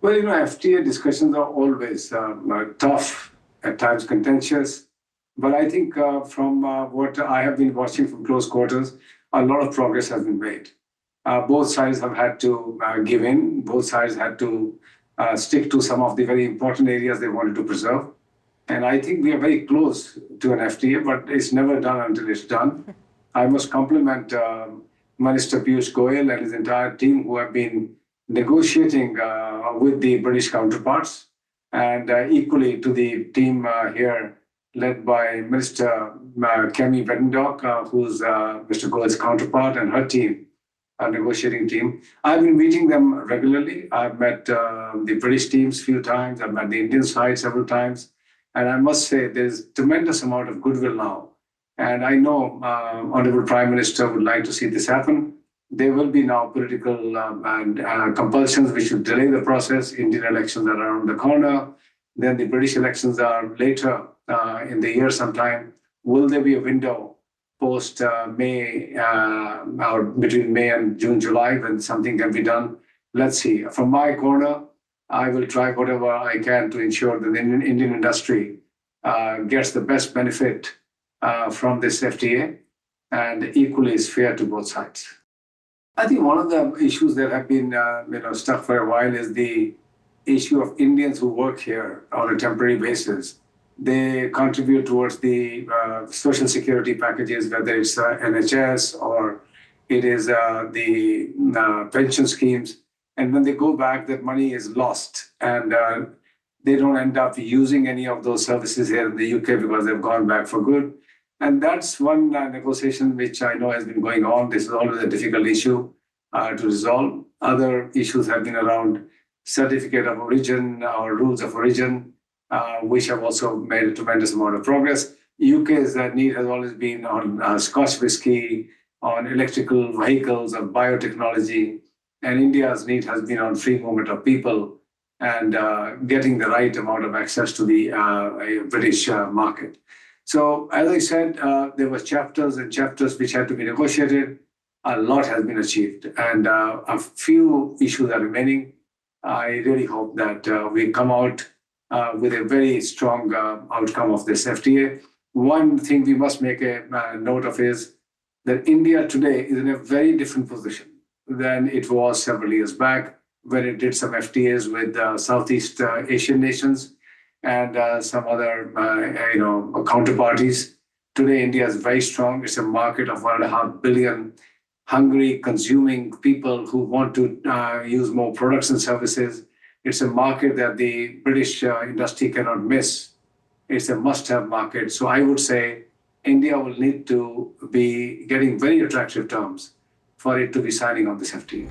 Well, FTA discussions are always tough, at times contentious. But I think from what I have been watching from close quarters, a lot of progress has been made. Both sides have had to give in. Both sides had to stick to some of the very important areas they wanted to preserve. And I think we are very close to an FTA, but it's never done until it's done. I must compliment Minister Piyush Goyal and his entire team who have been negotiating with the British counterparts, and equally to the team here led by Minister Kemi Bedendorf, who's Mr. Goyal's counterpart, and her team, our negotiating team. I've been meeting them regularly. I've met the British teams a few times. I've met the Indian side several times. And I must say, there's tremendous amount of goodwill now. And I know Honorable Prime Minister would like to see this happen. There will be now political compulsions which should delay the process. Indian elections are around the corner. Then the British elections are later in the year sometime. Will there be a window post May or between May and June, July when something can be done? Let's see. From my corner, I will try whatever I can to ensure that the Indian industry gets the best benefit from this FTA, and equally is fair to both sides. I think one of the issues that have been stuck for a while is the issue of Indians who work here on a temporary basis. They contribute towards the social security packages, whether it's NHS or it is the pension schemes. And when they go back, that money is lost, and they don't end up using any of those services here in the UK because they've gone back for good. And that's one negotiation which I know has been going on. This is always a difficult issue to resolve. Other issues have been around certificate of origin or rules of origin, which have also made a tremendous amount of progress. UK's need has always been on Scotch whisky, on electrical vehicles, on biotechnology. And India's need has been on free movement of people and getting the right amount of access to the British market. So, as I said, there were chapters and chapters which had to be negotiated. A lot has been achieved, and a few issues are remaining. I really hope that we come out with a very strong outcome of this FTA. One thing we must make a note of is that India today is in a very different position than it was several years back when it did some FTAs with Southeast Asian nations and some other counterparties. Today, India is very strong. It's a market of 1.5 billion hungry, consuming people who want to use more products and services. It's a market that the British industry cannot miss. It's a must-have market. So I would say India will need to be getting very attractive terms for it to be signing on this FTA.